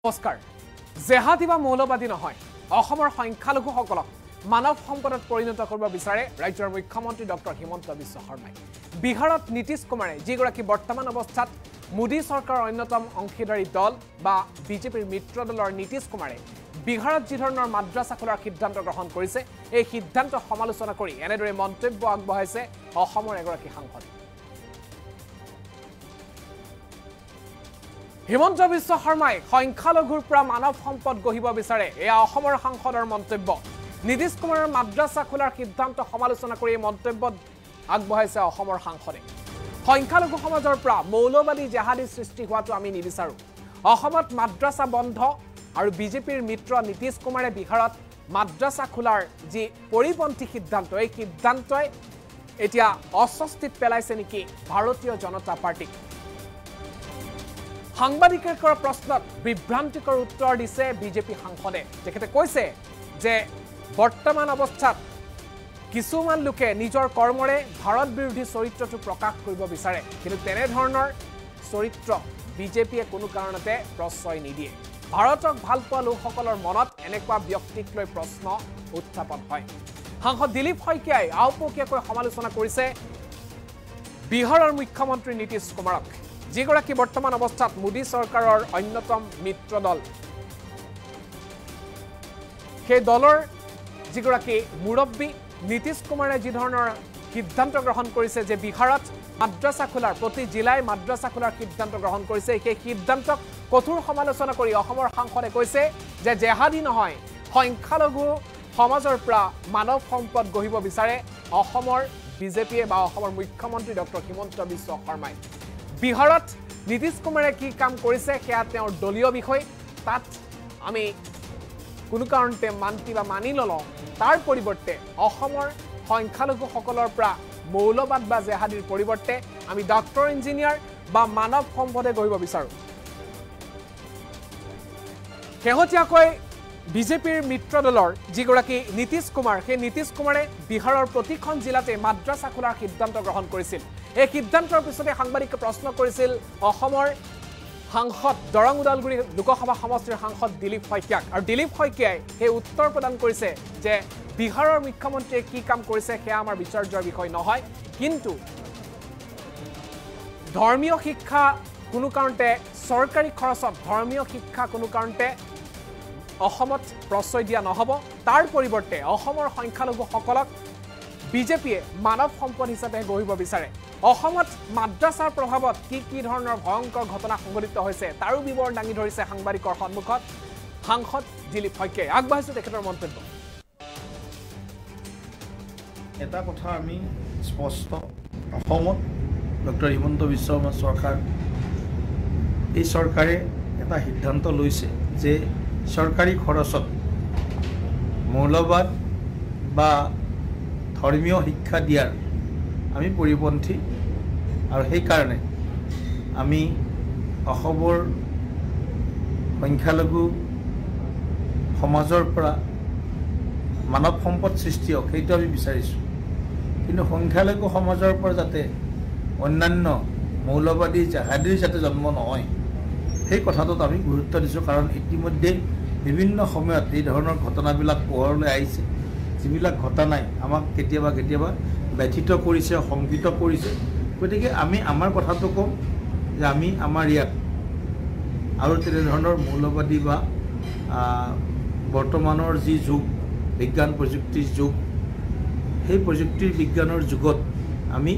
নমস্কাৰ জেহাদী বা মৌলবাদী নহয় অসমৰ সংখ্যালঘুসকলক মানৱ সম্পদত পৰিণত কৰিব বিচাৰে ৰাজ্যৰ মুখ্যমন্ত্ৰী ডক্টৰ হিমন্ত বিশ্ব শৰ্মাই বিহাৰত নীতিশ কুমাৰে যিগৰাকী বৰ্তমান অৱস্থাত মোদী চৰকাৰৰ অন্যতম অংশীদাৰী দল বা বিজেপিৰ মিত্ৰ দলৰ নীতিশ কুমাৰে বিহাৰত যি ধৰণৰ মাদ্ৰাছা খোলাৰ সিদ্ধান্ত গ্ৰহণ কৰিছে এই সিদ্ধান্ত সমালোচনা কৰি এনেদৰে মন্তব্য আগবঢ়াইছে অসমৰ এগৰাকী সাংসদ হিমন্ত বিশ্ব শৰ্মাই সংখ্যালঘুৰ পৰা মানৱ সম্পদ গঢ়িব বিচাৰে এয়া অসমৰ সাংসদৰ মন্তব্য নীতিশ কুমাৰৰ মাদ্ৰাছা খোলাৰ সিদ্ধান্ত সমালোচনা কৰি মন্তব্য আগবঢ়াইছে অসমৰ সাংসদে সংখ্যালঘু সমাজৰ পৰা মৌলবাদী জেহাদী সৃষ্টি হোৱাটো আমি নিবিচাৰো অসমত মাদ্ৰাছা বন্ধ আৰু বিজেপিৰ মিত্ৰ নীতিশ কুমাৰে বিহাৰত মাদ্ৰাছা খোলাৰ যি পৰিপন্থী সিদ্ধান্ত এই সিদ্ধান্তই এতিয়া অস্বস্তিত পেলাইছে নেকি ভাৰতীয় জনতা পাৰ্টিক সাংবাদিকৰ প্ৰশ্নত বিভ্ৰান্তিকৰ উত্তৰ দিছে বিজেপি সাংসদে তেখেতে কৈছে যে বৰ্তমান অৱস্থাত কিছুমান লোকে নিজৰ কৰ্মৰে ভাৰত বিৰোধী চৰিত্ৰটো প্ৰকাশ কৰিব বিচাৰে কিন্তু তেনে ধৰণৰ চৰিত্ৰ বিজেপিয়ে কোনো কাৰণতে প্ৰশ্ৰয় নিদিয়ে ভাৰতক ভাল পোৱা লোকসকলৰ মনত এনেকুৱা ব্যক্তিক লৈ প্ৰশ্ন উত্থাপন হয় সাংসদ দিলীপ শইকীয়াই আওপকীয়াকৈ সমালোচনা কৰিছে বিহাৰৰ মুখ্যমন্ত্ৰী নীতিশ কুমাৰক যিগৰাকী বৰ্তমান অৱস্থাত মোদী চৰকাৰৰ অন্যতম মিত্ৰ দল সেই দলৰ যিগৰাকী মুৰব্বী নীতিশ কুমাৰে যি ধৰণৰ সিদ্ধান্ত গ্ৰহণ কৰিছে যে বিহাৰত মাদ্ৰাছা খোলাৰ প্ৰতি জিলাই মাদ্ৰাছা খোলাৰ সিদ্ধান্ত গ্ৰহণ কৰিছে সেই সিদ্ধান্তক কঠোৰ সমালোচনা কৰি অসমৰ সাংসদে কৈছে যে জেহাদী নহয় সংখ্যালঘু সমাজৰ পৰা মানৱ সম্পদ গঢ়িব বিচাৰে অসমৰ বিজেপিয়ে বা অসমৰ মুখ্যমন্ত্ৰী ডক্টৰ হিমন্ত বিশ্ব শৰ্মাই বিহাৰত নীতিশ কুমাৰে কি কাম কৰিছে সেয়া তেওঁৰ দলীয় বিষয় তাত আমি কোনো কাৰণতে মান্তি বা মানি নলওঁ তাৰ পৰিৱৰ্তে অসমৰ সংখ্যালঘুসকলৰ পৰা মৌলবাদ বা জেহাদীৰ পৰিৱৰ্তে আমি ডক্টৰ ইঞ্জিনিয়াৰ বা মানৱ সম্পদে গঢ়িব বিচাৰোঁ শেহতীয়াকৈ বিজেপিৰ মিত্ৰ দলৰ যিগৰাকী নীতিশ কুমাৰ সেই নীতিশ কুমাৰে বিহাৰৰ প্ৰতিখন জিলাতে মাদ্ৰাছা খোলাৰ সিদ্ধান্ত গ্ৰহণ কৰিছিল এই সিদ্ধান্তৰ পিছতে সাংবাদিকে প্ৰশ্ন কৰিছিল অসমৰ সাংসদ দৰং ওদালগুৰি লোকসভা সমষ্টিৰ সাংসদ দিলীপ শইকীয়াক আৰু দিলীপ শইকীয়াই সেই উত্তৰ প্ৰদান কৰিছে যে বিহাৰৰ মুখ্যমন্ত্ৰীয়ে কি কাম কৰিছে সেয়া আমাৰ বিচাৰ্যৰ বিষয় নহয় কিন্তু ধৰ্মীয় শিক্ষা কোনো কাৰণতে চৰকাৰী খৰচত ধৰ্মীয় শিক্ষা কোনো কাৰণতে অসমত প্ৰশ্ৰয় দিয়া নহব তাৰ পৰিৱৰ্তে অসমৰ সংখ্যালঘুসকলক বিজেপিয়ে মানৱ সম্পদ হিচাপে গঢ়িব বিচাৰে অসমত মাদ্ৰাছাৰ প্ৰভাৱত কি ধৰণৰ ভয়ংকৰ ঘটনা সংঘটিত হৈছে তাৰো বিৱৰণ দাঙি ধৰিছে সাংবাদিকৰ সন্মুখত সাংসদ দিলীপ শইকীয়াই আগবাঢ়িছে তেখেতৰ মন্তব্য এটা কথা আমি স্পষ্ট অসমত ডক্টৰ হিমন্ত বিশ্ব শৰ্মা চৰকাৰ এই চৰকাৰে এটা সিদ্ধান্ত লৈছে যে চৰকাৰী খৰচত মৌলবাদ বা ধৰ্মীয় শিক্ষা দিয়াৰ আমি পৰিপন্থী আৰু সেইকাৰণে আমি অসমৰ সংখ্যালঘু সমাজৰ পৰা মানৱ সম্পদ সৃষ্টি হওক সেইটো আমি বিচাৰিছোঁ কিন্তু সংখ্যালঘু সমাজৰ পৰা যাতে অন্যান্য মৌলবাদী জেহাদীৰ যাতে জন্ম নহয় সেই কথাটোত আমি গুৰুত্ব দিছোঁ কাৰণ ইতিমধ্যে বিভিন্ন সময়ত এই ধৰণৰ ঘটনাবিলাক পোহৰলৈ আহিছে যিবিলাক ঘটনাই আমাক কেতিয়াবা ব্যথিত কৰিছে শংকিত কৰিছে গতিকে আমি আমাৰ কথাটো কম যে আমি আমাৰ ইয়াত আৰু তেনেধৰণৰ মৌলবাদী বা বৰ্তমানৰ যি যুগ বিজ্ঞান প্ৰযুক্তিৰ যুগ সেই প্ৰযুক্তিৰ বিজ্ঞানৰ যুগত আমি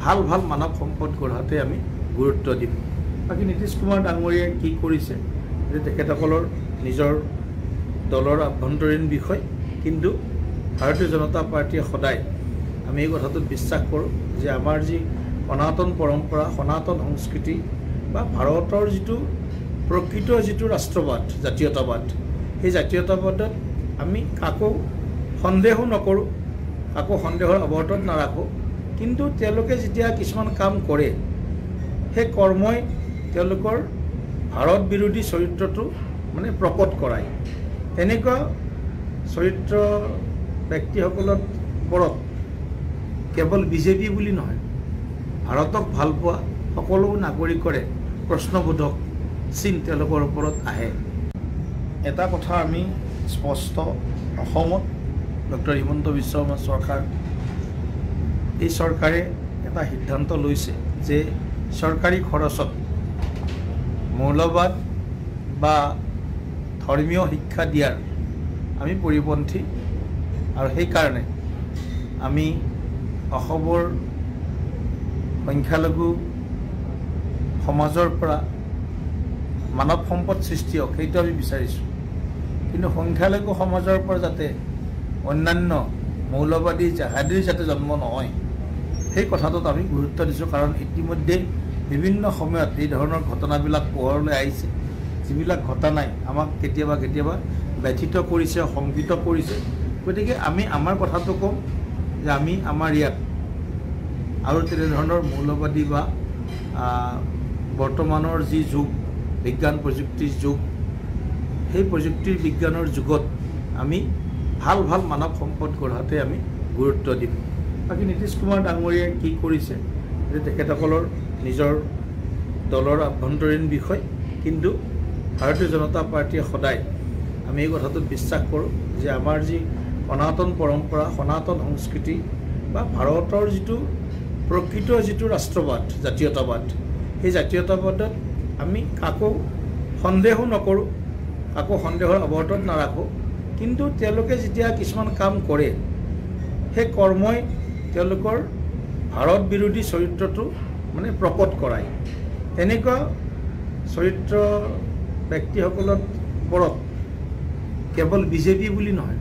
ভাল মানৱ সম্পদ গঢ়াতে আমি গুৰুত্ব দিম বাকী নীতিশ কুমাৰ ডাঙৰীয়াই কি কৰিছে যে তেখেতসকলৰ নিজৰ দলৰ আভ্যন্তৰীণ বিষয় কিন্তু ভাৰতীয় জনতা পাৰ্টীয়ে সদায় আমি এই কথাটোত বিশ্বাস কৰোঁ যে আমাৰ যি সনাতন পৰম্পৰা সনাতন সংস্কৃতি বা ভাৰতৰ যিটো প্ৰকৃত যিটো ৰাষ্ট্ৰবাদ জাতীয়তাবাদ সেই জাতীয়তাবাদত আমি কাকো সন্দেহো নকৰোঁ কাকো সন্দেহৰ অৱৰ্তত নাৰাখোঁ কিন্তু তেওঁলোকে যেতিয়া কিছুমান কাম কৰে সেই কৰ্মই তেওঁলোকৰ ভাৰত বিৰোধী চৰিত্ৰটো মানে প্ৰকট কৰায় তেনেকুৱা চৰিত্ৰ ব্যক্তিসকলৰ ওপৰত কেৱল বিজেপি বুলি নহয় ভাৰতক ভাল পোৱা সকলো নাগৰিকৰে প্ৰশ্নবোধক চিন তেওঁলোকৰ ওপৰত আহে এটা কথা আমি স্পষ্ট, অসমত ডক্টৰ হিমন্ত বিশ্ব শৰ্মা চৰকাৰ, এই চৰকাৰে এটা সিদ্ধান্ত লৈছে যে চৰকাৰী খৰচত মৌলবাদ বা ধৰ্মীয় শিক্ষা দিয়াৰ আমি পৰিপন্থী, আৰু সেইকাৰণে আমি অসমৰ সংখ্যালঘু সমাজৰ পৰা মানৱ সম্পদ সৃষ্টি হওক সেইটো আমি বিচাৰিছোঁ। কিন্তু সংখ্যালঘু সমাজৰ পৰা যাতে অন্যান্য মৌলবাদী জেহাদীৰ যাতে জন্ম নহয় সেই কথাটোত আমি গুৰুত্ব দিছোঁ। কাৰণ ইতিমধ্যে বিভিন্ন সময়ত এই ধৰণৰ ঘটনাবিলাক পোহৰলৈ আহিছে, যিবিলাক ঘটনাই আমাক কেতিয়াবা কেতিয়াবা ব্যথিত কৰিছে, শংকিত কৰিছে। গতিকে আমি আমাৰ কথাটো ক'ম যে আমি আমাৰ ইয়াত আৰু তেনেধৰণৰ মৌলবাদী বা বৰ্তমানৰ যি যুগ, বিজ্ঞান প্ৰযুক্তিৰ যুগ, সেই প্ৰযুক্তিৰ বিজ্ঞানৰ যুগত আমি ভাল ভাল মানৱ সম্পদ গঢ়াতে আমি গুৰুত্ব দিম। বাকী নীতিশ কুমাৰ ডাঙৰীয়াই কি কৰিছে যে তেখেতসকলৰ নিজৰ দলৰ আভ্যন্তৰীণ বিষয়, কিন্তু ভাৰতীয় জনতা পাৰ্টীয়ে সদায় আমি এই কথাটোত বিশ্বাস কৰোঁ যে আমাৰ যি সনাতন পৰম্পৰা, সনাতন সংস্কৃতি বা ভাৰতৰ যিটো প্ৰকৃত যিটো ৰাষ্ট্ৰবাদ, জাতীয়তাবাদ, সেই জাতীয়তাবাদত আমি কাকো সন্দেহো নকৰোঁ, কাকো সন্দেহৰ অৱৰ্তত নাৰাখোঁ। কিন্তু তেওঁলোকে যেতিয়া কিছুমান কাম কৰে, সেই কৰ্মই তেওঁলোকৰ ভাৰত বিৰোধী চৰিত্ৰটো মানে প্ৰকট কৰায়। তেনেকুৱা চৰিত্ৰ ব্যক্তিসকলৰ ওপৰত কেৱল বিজেপি বুলি নহয়,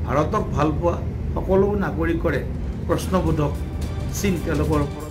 ভাৰতক ভাল পোৱা সকলো নাগৰিকৰে প্ৰশ্নবোধক চিন তেওঁলোকৰ ওপৰত